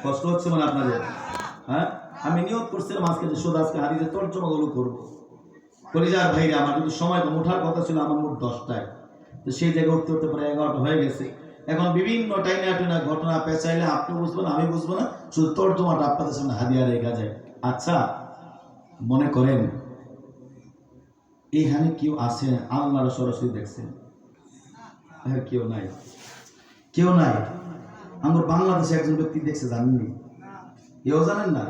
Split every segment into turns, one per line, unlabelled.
কষ্ট হচ্ছে মানে আপনাদের? হ্যাঁ, আমি নিয়ত করছিলাম আজকে যে শুধু আজকে হাদিসের তর্জমাগুলো করবো। কলিজার ভাইরা আমার কিন্তু সময় কম, ওঠার কথা ছিল আমার মোট 10টায়, তো সেই জায়গায় উঠতে উঠতে প্রায় 11টা হয়ে গেছে। এখন বিভিন্ন টাইনা টুনা ঘটনা পেঁচাইলে আপনি বুঝবেন, আমি বুঝবো না, শুধু তর্জমাটা আপনাদের সামনে হাদিয়া রেখা যায়। আচ্ছা, মনে করেন এইখানে কেউ আছে আল্লাহর সরাসরি দেখছেন? হ্যাঁ, কেউ নাই, কেউ নাই। আমার বাংলাদেশে একজন ব্যক্তি দেখছে, জানেননি? এও জানেন না?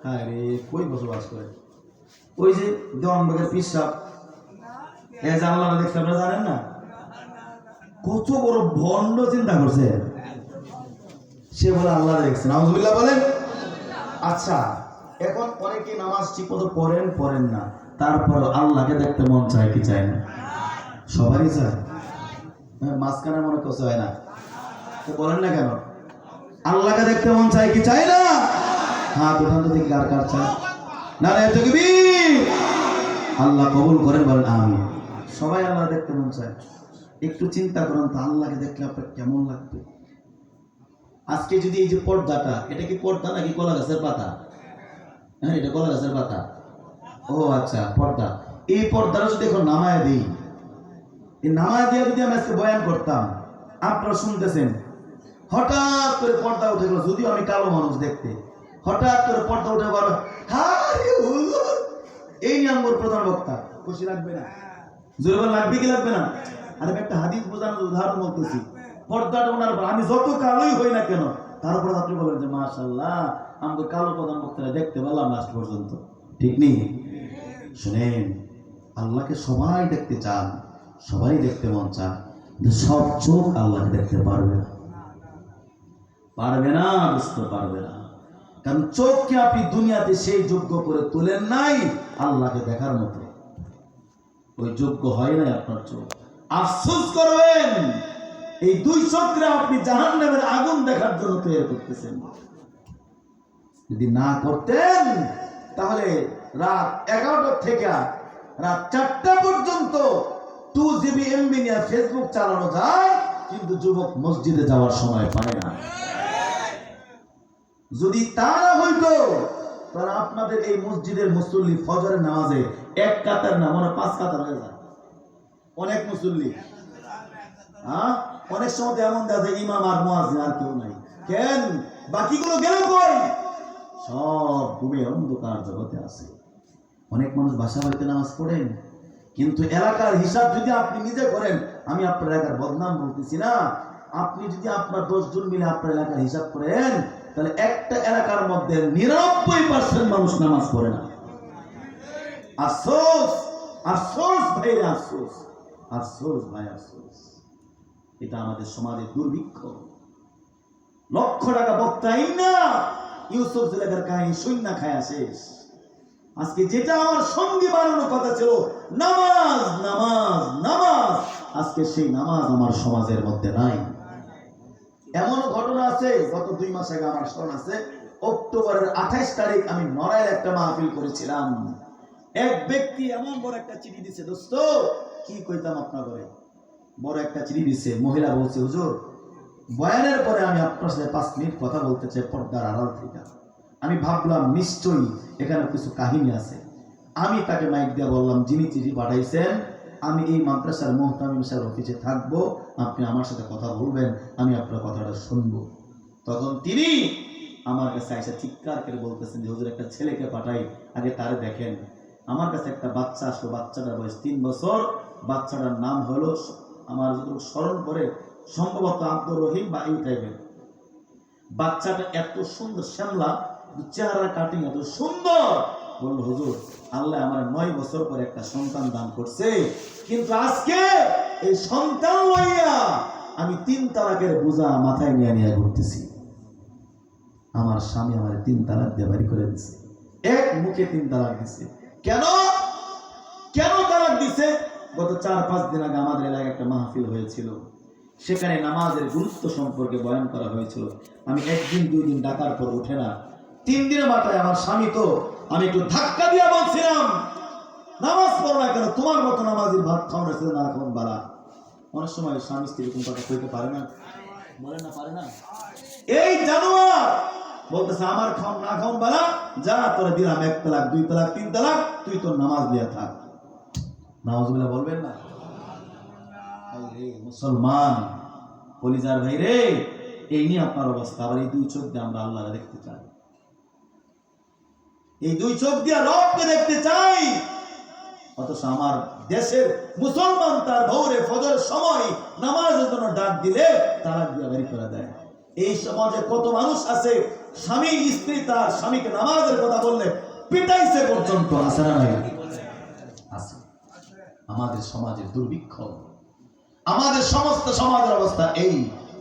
হ্যাঁ রে, কই বসবাস করে? ওই যে দেওয়ানবাগের পিসাব, এ যে আল্লাহ দেখছে, আপনারা জানেন না? কত বড় ভণ্ড চিন্তা করছে সে, বলে আল্লাহ দেখছে। নাউজুবিল্লাহ বলেন। আচ্ছা, এখন অনেকে নামাজ ঠিক মতো পড়েন না, তারপর আল্লাহকে দেখতে মন চায় কি চায় না? সবারই চায়। মাঝখানে মনে করছে হয় না, তো বলেন না কেন? আল্লাহকে দেখতে মন চায় কি চায় না? হাত উঠান তো দেখি কার কার চায়। নারায়ে তাকবীর। আল্লাহ কবুল করেন, বলেন আমিন। সবাই আল্লাহ দেখতে মন চায়। একটু চিন্তা করুন তো, আল্লাহকে দেখলে আপনার কেমন লাগবে? আজকে যদি এই যে পর্দাটা, এটা কি পর্দা নাকি কলা গাছের পাতা? হ্যাঁ, এটা কলা গাছের পাতা। ও আচ্ছা, পর্দা। এই পর্দাটা যদি এখন নামায় দিই, এই নামায় দিয়ে যদি আমি আজকে বয়ান করতাম, আপনারা শুনতেছেন, হঠাৎ করে পর্দা উঠে গেল, যদিও আমি কালো মানুষ দেখতে, হঠাৎ করে পর্দা উঠে গেল, এই নম্বর প্রধান বক্তা, খুশি লাগবে না? জোরে লাগবে কি লাগবে না? আর আমি একটা হাদিস বোঝানোর উদাহরণ বলতেছি। পর্দাটা ওনার, আমি যত কালোই হই না কেন, তারপর আপনি বলেন যে মাশাআল্লাহ, আমাদের কালো প্রধান বক্তারা দেখতে পেলাম লাস্ট পর্যন্ত, ঠিক নেই? শুনেন, আল্লাহকে সবাই দেখতে চান, সবাই দেখতে মন চান, কিন্তু সব চোখ আল্লাহকে দেখতে পারবে না, পারবে না, বুঝতে পারবে না। কারণ চোখকে আপনি দুনিয়াতে সেই যোগ্য করে তোলেন নাই আল্লাহকে দেখার মতো, ওই যোগ্য হয় নাই আপনার চোখ। আফসোস করবেন, এই দুই চোখে আপনি জাহান্নামের আগুন দেখার জন্য তৈরি করতেছেন। যদি না করতেন তাহলে রাত 11টা থেকে রাত 4টা পর্যন্ত 2GB MB নিয়ে ফেসবুক চালানো যায়, কিন্তু যুবক মসজিদে যাওয়ার সময় পায় না। যদি তারা হইতো, তাহলে আপনাদের এই মসজিদের মুসল্লি ফজরের নামাজে এক কাতার না, মনে 5 কাতার হয়ে যায়। অনেক মুসল্লি, হ্যাঁ, অনেক সময় এমন দেখা যায় ইমাম আর মুয়াজ্জিন আর কেউ নাই। কেন? বাকিগুলো গেল কই? সব ঘুমে অন্ধকার জগতে আছে। অনেক মানুষ বাসা বাড়িতে নামাজ পড়েন, কিন্তু এলাকার হিসাব যদি আপনি নিজে করেন, আমি আপনার এলাকার বদনাম বলতেছি না, আপনি যদি আপনার 10 জন মিলে আপনার এলাকার হিসাব করেন, তাহলে একটা এলাকার মধ্যে 99% মানুষ নামাজ পড়ে না। আফসোস, আফসোস ভাই, আফসোস, আফসোস ভাই, আফসোস। এটা আমাদের সমাজের দুর্ভিক্ষ। লক্ষ টাকা বক্তাই না, ইউসুফ জুলেখার কাহিনী শূন্য খায়া শেষ। আজকে যেটা আমার সঙ্গী বানানোর কথা ছিল, নামাজ নামাজ নামাজ, আজকে সেই নামাজ আমার সমাজের মধ্যে নাই। এমন ঘটনা আছে, গত 2 মাস আগে আমার স্মরণ আছে, অক্টোবরের 28 তারিখ আমি নড়াইল একটা মাহফিল করেছিলাম। এক ব্যক্তি এমন বড় একটা চিঠি দিছে, দোস্ত কি কইতাম আপনার ঘরে, বড় একটা চিঠি দিছে। মহিলা বলছে, হুজুর বয়ানের পরে আমি আপনার সাথে 5 মিনিট কথা বলতে চাই পর্দার আড়াল থেকে। আমি ভাবলাম নিশ্চয়ই এখানে কিছু কাহিনী আছে। আমি তাকে মাইক দিয়ে বললাম, যিনি চিঠি পাঠাইছেন, আমি এই মাদ্রাসার মুহতামিম স্যার অফিসে থাকবো, আপনি আমার সাথে কথা বলবেন, আমি আপনার কথাটা শুনবো। তখন তিনি আমার কাছে এসে চিৎকার করে বলতেছেন যে হুজুর একটা ছেলেকে পাঠাই, আগে তারে দেখেন। আমার কাছে একটা বাচ্চা আসলো, বাচ্চাটার বয়স 3 বছর, বাচ্চাটার নাম হলো, আমার যতটুকু স্মরণ করে সম্ভবত আব্দুর রহিম বা এই টাইপের। বাচ্চাটা এত সুন্দর, শ্যামলা চেহারা, কাটিং এত সুন্দর। বলল হুজুর, আল্লাহ আমার 9 বছর পরে একটা সন্তান দান করছে, কিন্তু আজকে এই সন্তান লইয়া আমি 3 তালাকের বোঝা মাথায় নিয়ে নিয়ে ঘুরতেছি। আমার স্বামী আমার 3 তালাক দিয়ে বাড়ি করে দিছে, এক মুখে 3 তালাক দিছে। কেন কেন তালাক দিছে? গত 4-5 দিন আগে আমাদের এলাকায় একটা মাহফিল হয়েছিল, সেখানে নামাজের গুরুত্ব সম্পর্কে বয়ান করা হয়েছিল। আমি 1 দিন 2 দিন ডাকার পর উঠে না, 3 দিনের মাথায় আমার স্বামী, তো আমি একটু ধাক্কা দিয়া বলছিলাম, নামাজ পড়ো না কেন, তোমার মতো নামাজির ভাত খাও না, সেটা না খাওয়ান বাড়া। অনেক সময় স্বামী স্ত্রী এরকম কথা কইতে পারে না, বলে না, পারে না। এই জানোয়ার বলতেছে আমার খাও না খাও বালা, যা তোরা দিলাম 1 তালাক 2 তালাক 3 তালাক, তুই তোর নামাজ দিয়া থাক। নাউজুবিল্লাহ বলবেন না? মুসলমান কলিজার ভাই রে, এই নিয়ে আপনার অবস্থা। আবার এই 2 চোখ দিয়ে আমরা আল্লাহকে দেখতে চাই, এই 2 চোখ দিয়ে রবকে দেখতে চাই। অথচ আমার দেশের মুসলমান তার ভোরে ফজর সময় নামাজের জন্য ডাক দিলে তালাক দিয়ে বের করে দেয়। এই সমাজে কত মানুষ আছে, স্বামী স্ত্রী তার স্বামীকে নামাজের কথা বললে পিটাইছে পর্যন্ত, আছে না নাই? আছে। আমাদের সমাজের দুর্ভিক্ষ, আমাদের সমস্ত সমাজের অবস্থা এই।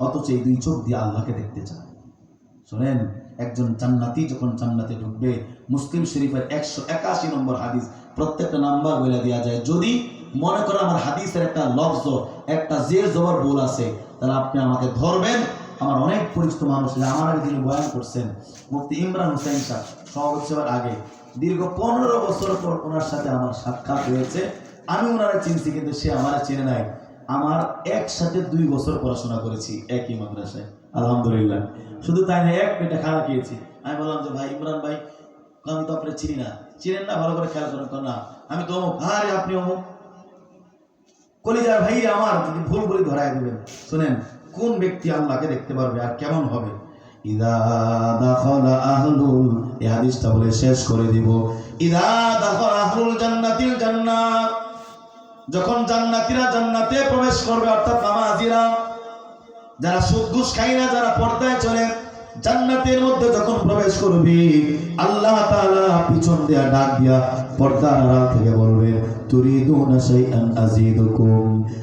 অথচ এই 2 চোখ দিয়ে আল্লাহকে দেখতে চায়। শোনেন, একজন জান্নাতি যখন জান্নাতে ঢুকবে, মুসলিম শরীফের 181 নম্বর হাদিস, প্রত্যেকটা নাম্বার বলে দেওয়া যায়। যদি মনে করেন আমার হাদিসের একটা লফজ, একটা জের জবর ভুল আছে, তাহলে আপনি আমাকে ধরবেন। আমার অনেক পরিচিত মানুষ, আমার আগে যিনি বয়ান করছেন মুফতি ইমরান হোসেন সাহেব, সভাপতি হওয়ার আগে দীর্ঘ 15 বছর পর ওনার সাথে আমার সাক্ষাৎ হয়েছে। আমি ওনারা চিনছি, কিন্তু সে আমারা চিনে নাই। আমার একসাথে 2 বছর পড়াশোনা করেছি একই মাদ্রাসায়, আলহামদুলিল্লাহ। শুধু তাই না, 1 পেটে খানা খেয়েছি। আমি বললাম যে ভাই ইমরান ভাই, আমি তো আপনার চিনি না। চিনেন না? ভালো করে খেয়াল করেন। না আমি তো অমুক। আরে আপনি অমুক? কলিজার ভাই আমার, যদি ভুল বলে ধরাই দেবেন। শুনেন, কোন ব্যক্তি আল্লাহকে দেখতে পারবে আর কেমন হবে? ইদা দাখালা আহলুল, এই হাদিসটা বলে শেষ করে দিব। ইদা দাখালা আহলুল জান্নাতিল জান্নাত, যখন জান্নাতীরা জান্নাতে প্রবেশ করবে, অর্থাৎ নামাজীরা, যারা সুদ ঘুষ খায় না, যারা পর্দায় চলে, জান্নাতের মধ্যে যখন প্রবেশ করবে, আল্লাহ তাআলা পিছন দিয়া ডাক দিয়া পর্দার আড়াল থেকে বলবে, তুরিদুনা শাইআন আযীদুকুম,